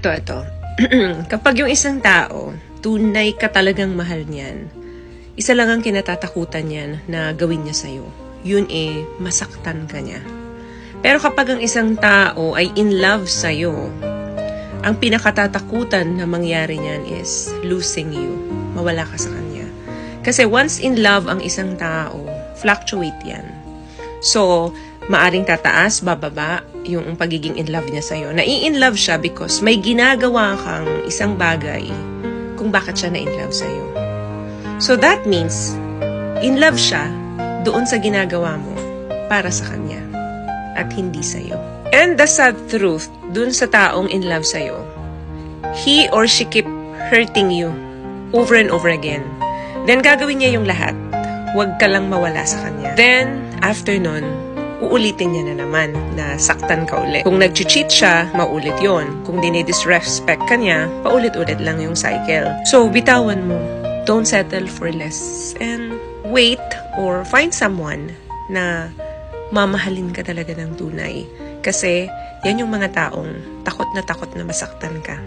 Ito. Kapag yung isang tao, tunay ka talagang mahal niyan, isa lang ang kinatatakutan niyan na gawin niya sa'yo. Yun masaktan ka niya. Pero kapag ang isang tao ay in love sa'yo, ang pinakatatakutan na mangyari niyan is losing you. Mawala ka sa kanya. Kasi once in love ang isang tao, fluctuate yan. So, maaring tataas, bababa, yung pagiging in love niya sa'yo. Nai-in love siya because may ginagawa kang isang bagay kung bakit siya na-in love sa'yo. So that means, in love siya doon sa ginagawa mo para sa kanya at hindi sa'yo. And the sad truth, dun sa taong in love sa'yo, he or she keep hurting you over and over again. Then gagawin niya yung lahat. Huwag ka lang mawala sa kanya. Then, after nun, uulitin niya na naman na saktan ka ulit. Kung nag-cheat siya, maulit yon. Kung dinidisrespect ka niya, paulit-ulit lang yung cycle. So, bitawan mo. Don't settle for less. And wait or find someone na mamahalin ka talaga ng tunay. Kasi, yan yung mga taong takot na masaktan ka.